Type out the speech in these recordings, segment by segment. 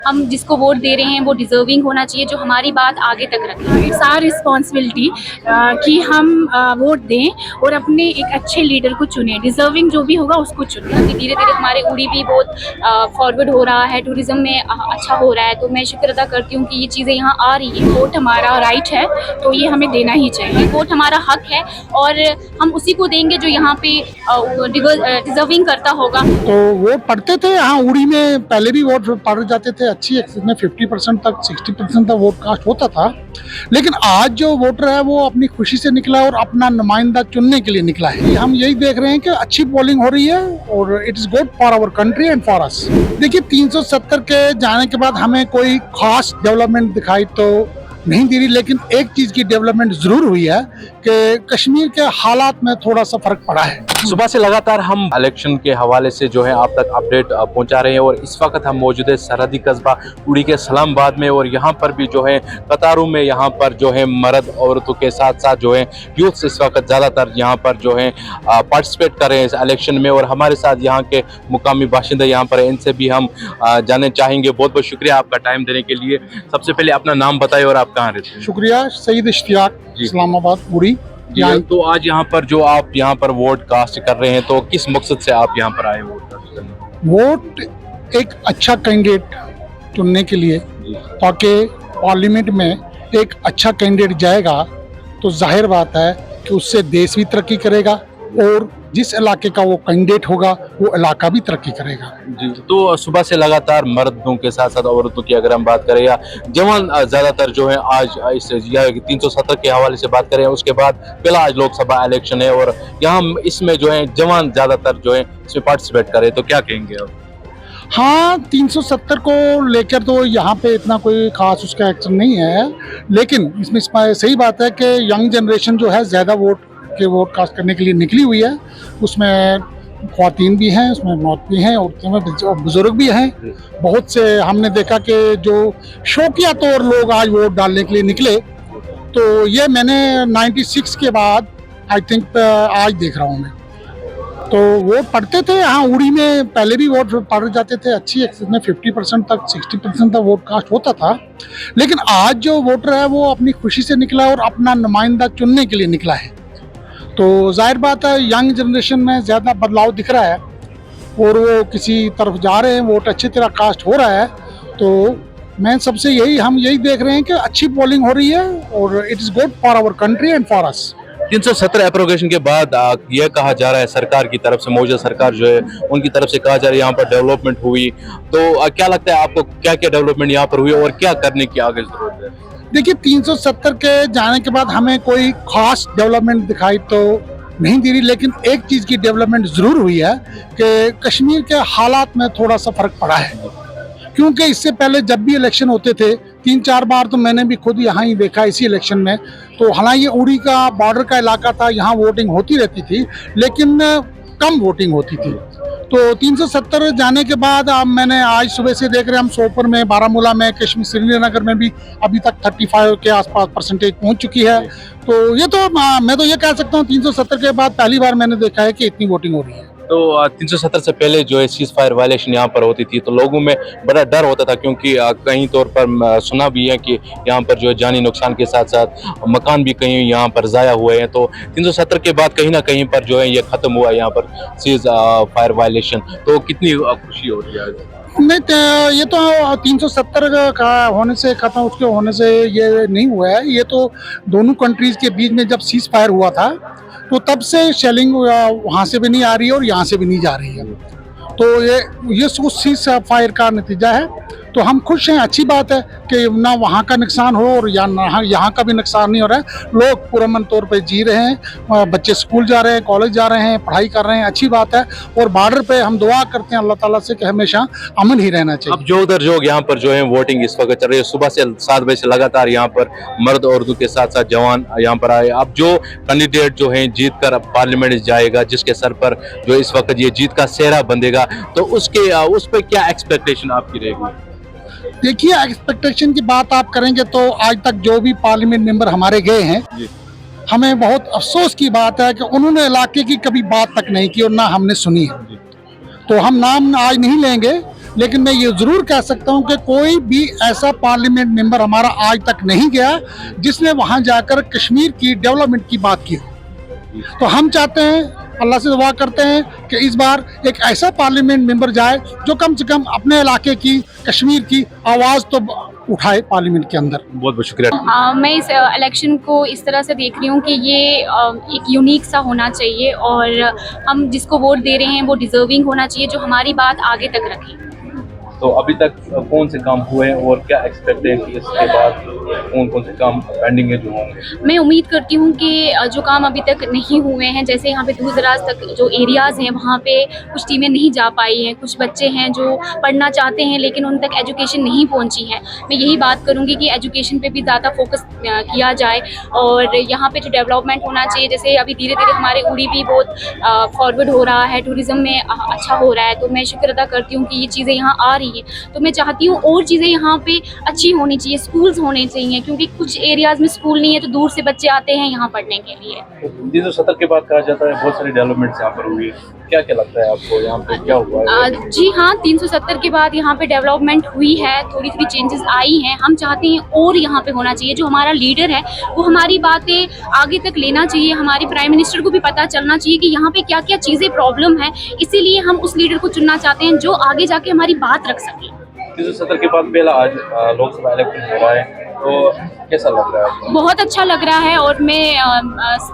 हम जिसको वोट दे रहे हैं वो डिजर्विंग होना चाहिए, जो हमारी बात आगे तक रखे। इट्स आवर रिस्पॉन्सिबिलिटी कि हम वोट दें और अपने एक अच्छे लीडर को चुनें, डिजर्विंग जो भी होगा उसको चुनें। धीरे धीरे हमारे उड़ी भी बहुत फॉरवर्ड हो रहा है, टूरिज्म में अच्छा हो रहा है, तो मैं शुक्र अदा करती हूँ कि ये चीज़ें यहाँ आ रही हैं। वोट हमारा राइट है तो ये हमें देना ही चाहिए। वोट हमारा हक है और हम उसी को देंगे जो यहाँ पे डिजर्विंग करता होगा। तो वोट पड़ते थे यहाँ उड़ी में, पहले भी वोट पड़ जाते थे, अच्छी एक्सेस में 50% तक 60% तक वोट कास्ट होता था। लेकिन आज जो वोटर है वो अपनी खुशी से निकला और अपना नुमाइंदा चुनने के लिए निकला है। हम यही देख रहे हैं कि अच्छी पोलिंग हो रही है और it is good for our country and for us. देखिए 370 के जाने के बाद हमें कोई खास डेवलपमेंट दिखाई तो नहीं दे रही, लेकिन एक चीज की डेवलपमेंट जरूर हुई है कि कश्मीर के हालात में थोड़ा सा फर्क पड़ा है। सुबह से लगातार हम इलेक्शन के हवाले से जो है आप तक अपडेट पहुंचा रहे हैं और इस वक्त हम मौजूद है सरहदी कस्बा उड़ी के सलामाबाद में और यहाँ पर भी जो है कतारों में यहाँ पर जो है मर्द औरतों के साथ साथ जो है यूथ इस वक्त ज़्यादातर यहाँ पर जो है पार्टिसिपेट कर रहे हैं इस इलेक्शन में। और हमारे साथ यहाँ के मुकामी बाशिंदे यहाँ पर, इनसे भी हम जानना चाहेंगे। बहुत बहुत शुक्रिया आपका टाइम देने के लिए। सबसे पहले अपना नाम बताइए और आप कहाँ रहते हैं? शुक्रिया, सईद इश्तियाक, इस्लामाबाद उड़ी। तो आज यहाँ पर जो आप यहाँ पर वोट कास्ट कर रहे हैं, तो किस मकसद से आप यहाँ पर आए वोट कास्ट करने? वोट एक अच्छा कैंडिडेट चुनने के लिए, ताकि पार्लियामेंट में एक अच्छा कैंडिडेट जाएगा तो जाहिर बात है कि उससे देश भी तरक्की करेगा और जिस इलाके का वो कैंडिडेट होगा वो इलाका भी तरक्की करेगा। जी, तो सुबह से लगातार मर्दों के साथ साथ औरतों की अगर हम बात करें या जवान ज्यादातर जो है आज इस 370 के हवाले से बात करें, उसके बाद पहला आज लोकसभा इलेक्शन है और यहाँ इसमें जो है जवान ज्यादातर जो है इसमें पार्टिसिपेट करे, तो क्या कहेंगे आप? हाँ, 370 को लेकर तो यहाँ पे इतना कोई खास उसका एक्शन नहीं है, लेकिन इसमें सही बात है कि यंग जनरेशन जो है ज़्यादा वोट कास्ट करने के लिए निकली हुई है। उसमें ख्वातीन भी हैं, उसमें मौत भी हैं, औरतें में बुजुर्ग भी हैं। बहुत से हमने देखा कि जो शौकिया तौर लोग आज वोट डालने के लिए निकले, तो ये मैंने 96 के बाद आई थिंक आज देख रहा हूँ मैं। तो वोट पड़ते थे यहाँ उड़ी में, पहले भी वोट पड़ जाते थे, अच्छी एक्सेस में 50% तक 60% तक वोट कास्ट होता था। लेकिन आज जो वोटर है वो अपनी खुशी से निकला और अपना नुमाइंदा चुनने के लिए निकला है। तो जाहिर बात है यंग जनरेशन में ज़्यादा बदलाव दिख रहा है और वो किसी तरफ जा रहे हैं, वोट अच्छी तरह कास्ट हो रहा है। तो मैं सबसे हम यही देख रहे हैं कि अच्छी पोलिंग हो रही है और it is good for our country and for us. 370 abrogation के बाद यह कहा जा रहा है सरकार की तरफ से, मौजूदा सरकार जो है उनकी तरफ से कहा जा रहा है यहाँ पर डेवलपमेंट हुई, तो क्या लगता है आपको क्या क्या डेवलपमेंट यहाँ पर हुई और क्या करने की आगे जरूरत है? देखिए 370 के जाने के बाद हमें कोई खास डेवलपमेंट दिखाई तो नहीं दे रही, लेकिन एक चीज़ की डेवलपमेंट ज़रूर हुई है कि कश्मीर के हालात में थोड़ा सा फर्क पड़ा है। क्योंकि इससे पहले जब भी इलेक्शन होते थे 3-4 बार, तो मैंने भी खुद यहाँ ही देखा इसी इलेक्शन में, तो हालांकि उड़ी का बॉर्डर का इलाका था, यहाँ वोटिंग होती रहती थी लेकिन कम वोटिंग होती थी। तो 370 जाने के बाद अब मैंने आज सुबह से देख रहे हैं हम सोपर में, बारामूला में, कश्मीर श्रीनगर में भी अभी तक 35 के आसपास परसेंटेज पहुंच चुकी है। तो ये तो मैं तो ये कह सकता हूँ 370 के बाद पहली बार मैंने देखा है कि इतनी वोटिंग हो रही है। तो 370 से पहले जो है सीज फायर वायलेशन यहाँ पर होती थी, तो लोगों में बड़ा डर होता था, क्योंकि कहीं तौर पर सुना भी है कि यहाँ पर जो है जानी नुकसान के साथ साथ मकान भी कहीं यहाँ पर ज़ाया हुए हैं। तो 370 के बाद कहीं ना कहीं पर जो है ये ख़त्म हुआ यहाँ पर सीज फायर वायलेशन, तो कितनी खुशी हो रही है? नहीं, ये तो 370 का होने से खत्म, उसके होने से ये नहीं हुआ है। ये तो दोनों कंट्रीज़ के बीच में जब सीज फायर हुआ था तो तब से शेलिंग वहाँ से भी नहीं आ रही है और यहाँ से भी नहीं जा रही है। तो ये उस सीज फायर का नतीजा है। तो हम खुश हैं, अच्छी बात है कि ना वहाँ का नुकसान हो और यहाँ का भी नुकसान नहीं हो रहा है। लोग पुरअमन तौर पे जी रहे हैं, बच्चे स्कूल जा रहे हैं, कॉलेज जा रहे हैं, पढ़ाई कर रहे हैं, अच्छी बात है। और बॉर्डर पे हम दुआ करते हैं अल्लाह ताला से कि हमेशा अमन ही रहना चाहिए। अब जो उधर जो यहाँ पर जो है वोटिंग इस वक्त चल रही है, सुबह से 7 बजे से लगातार यहाँ पर मर्द औरतों के साथ साथ जवान यहाँ पर आए। अब जो कैंडिडेट जो है जीत कर पार्लियामेंट जाएगा, जिसके सर पर जो इस वक्त ये जीत का सेहरा बंधेगा, तो उस पर क्या एक्सपेक्टेशन आपकी रहेगी? देखिए, एक्सपेक्टेशन की बात आप करेंगे तो आज तक जो भी पार्लियामेंट मेंबर हमारे गए हैं, हमें बहुत अफसोस की बात है कि उन्होंने इलाके की कभी बात तक नहीं की और ना हमने सुनी है। तो हम नाम आज नहीं लेंगे, लेकिन मैं ये ज़रूर कह सकता हूँ कि कोई भी ऐसा पार्लियामेंट मेंबर हमारा आज तक नहीं गया जिसने वहाँ जाकर कश्मीर की डेवलपमेंट की बात की हो। तो हम चाहते हैं, अल्लाह से दुआ करते हैं कि इस बार एक ऐसा पार्लियामेंट मेंबर जाए जो कम से कम अपने इलाके की, कश्मीर की आवाज़ तो उठाए पार्लियामेंट के अंदर। बहुत बहुत शुक्रिया। मैं इस इलेक्शन को इस तरह से देख रही हूँ कि ये एक यूनिक सा होना चाहिए और हम जिसको वोट दे रहे हैं वो डिज़र्विंग होना चाहिए, जो हमारी बात आगे तक रखे। तो अभी तक कौन से काम हुए हैं और क्या एक्सपेक्ट है कि इसके बाद कौन कौन से काम पेंडिंग है जो होंगे? मैं उम्मीद करती हूँ कि जो काम अभी तक नहीं हुए हैं, जैसे यहाँ पे दूर दराज तक जो एरियाज़ हैं वहाँ पे कुछ टीमें नहीं जा पाई हैं, कुछ बच्चे हैं जो पढ़ना चाहते हैं लेकिन उन तक एजुकेशन नहीं पहुँची है। मैं यही बात करूँगी कि एजुकेशन पे भी ज़्यादा फोकस किया जाए और यहाँ पे जो डेवलपमेंट होना चाहिए, जैसे अभी धीरे धीरे हमारे उड़ी भी बहुत फॉरवर्ड हो रहा है, टूरिज़्म में अच्छा हो रहा है, तो मैं शुक्र अदा करती हूँ कि ये चीज़ें यहाँ आ रही है। तो मैं चाहती हूँ और चीज़ें यहाँ पे अच्छी होनी चाहिए, स्कूल्स होने चाहिए, क्योंकि कुछ एरियाज़ में स्कूल नहीं है तो दूर से बच्चे आते हैं यहाँ पढ़ने के लिए। 370 के बाद कहा जाता है बहुत सारी डेवलपमेंट्स यहाँ पर हुई है, क्या क्या लगता है आपको यहाँ पे क्या हुआ है? जी हाँ, 370 के बाद यहाँ पे डेवलपमेंट हुई है, थोड़ी थोड़ी चेंजेस आई हैं। हम चाहते हैं और यहाँ पे होना चाहिए, जो हमारा लीडर है वो हमारी बातें आगे तक लेना चाहिए, हमारे प्राइम मिनिस्टर को भी पता चलना चाहिए कि यहाँ पे क्या क्या चीज़ें प्रॉब्लम है, इसीलिए हम उस लीडर को चुनना चाहते हैं जो आगे जाके हमारी बात रख सके। 370 के बाद पहला आज लोकसभा इलेक्शन हो रहा है, तो कैसा लग रहा है आपको? बहुत अच्छा लग रहा है और मैं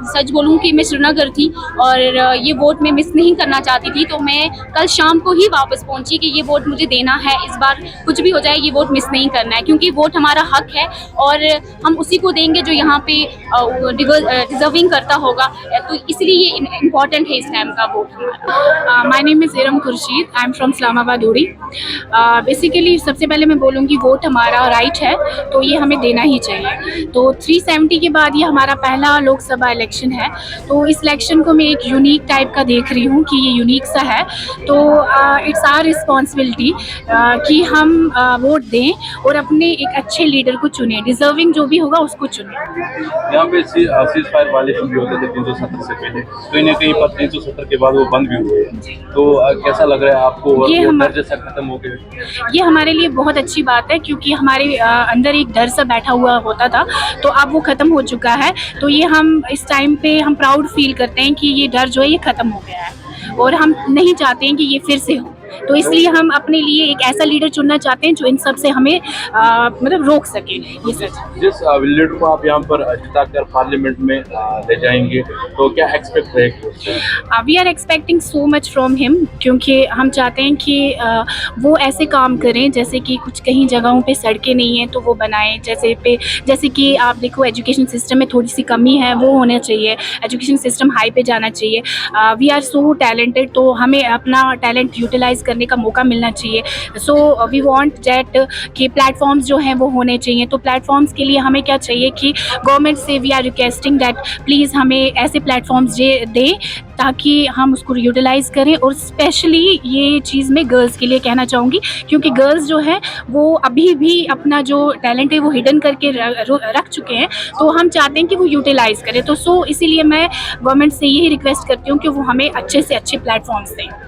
सच बोलूं कि मैं श्रीनगर थी और ये वोट मैं मिस नहीं करना चाहती थी, तो मैं कल शाम को ही वापस पहुंची कि ये वोट मुझे देना है, इस बार कुछ भी हो जाए ये वोट मिस नहीं करना है, क्योंकि वोट हमारा हक है और हम उसी को देंगे जो यहाँ पे डिजर्विंग करता होगा, तो इसलिए ये इम्पोर्टेंट है इस टाइम का वोट हमारा। My name is Iram Khurshid, I am from Islamabad उड़ी। बेसिकली सबसे पहले मैं बोलूँगी वोट हमारा राइट है, तो ये हमें देना ही चाहिए। तो 370 के बाद ये हमारा पहला लोकसभा इलेक्शन है, तो इस इलेक्शन को मैं एक यूनिक टाइप का देख रही हूँ कि ये यूनिक सा है, तो इट्स आवर रिस्पॉन्सिबिलिटी कि हम वोट दें और अपने एक अच्छे लीडर को चुनें, डिजर्विंग जो भी होगा उसको चुनें। यहाँ पे सीज फायर वायलेशन भी होते थे 370 से पहले, कहीं ना कहीं पर 370 के बाद वो बंद भी हुए हैं, तो कैसा लग रहा है आपको? ये डर जैसा खत्म हो गया? ये हमारे लिए बहुत अच्छी बात है, क्योंकि हमारे अंदर एक डर सा बैठा हुआ होता था, तो अब वो ख़त्म हो चुका है। तो ये हम इस टाइम पे हम प्राउड फील करते हैं कि ये डर जो है ये ख़त्म हो गया है और हम नहीं चाहते हैं कि ये फिर से हो, तो इसलिए हम अपने लिए एक ऐसा लीडर चुनना चाहते हैं जो इन सब से हमें मतलब रोक सके। ये सच जिस लीडर को आप यहाँ पर जिताकर पार्लियामेंट में ले जाएंगे, तो क्या एक्सपेक्ट रहेगी उससे? We are expecting so much from him, क्योंकि हम चाहते हैं कि वो ऐसे काम करें जैसे कि कुछ कहीं जगहों पे सड़कें नहीं हैं तो वो बनाएं, जैसे कि आप देखो एजुकेशन सिस्टम में थोड़ी सी कमी है, वो होना चाहिए, एजुकेशन सिस्टम हाई पे जाना चाहिए। वी आर सो टैलेंटेड, तो हमें अपना टैलेंट यूटिलाइज करने का मौका मिलना चाहिए। सो वी वांट दैट कि प्लेटफॉर्म्स जो हैं वो होने चाहिए, तो प्लेटफॉर्म्स के लिए हमें क्या चाहिए कि गवर्नमेंट से we are requesting that please हमें ऐसे प्लेटफॉर्म्स दें ताकि हम उसको यूटिलाइज़ करें। और स्पेशली ये चीज़ मैं गर्ल्स के लिए कहना चाहूँगी, क्योंकि गर्ल्स जो है वो अभी भी अपना जो टैलेंट है वो हिडन करके रख चुके हैं, तो हम चाहते हैं कि वो यूटिलाइज़ करें। तो इसीलिए मैं गवर्नमेंट से यही रिक्वेस्ट करती हूँ कि वो हमें अच्छे से अच्छे प्लेटफॉर्म्स दें।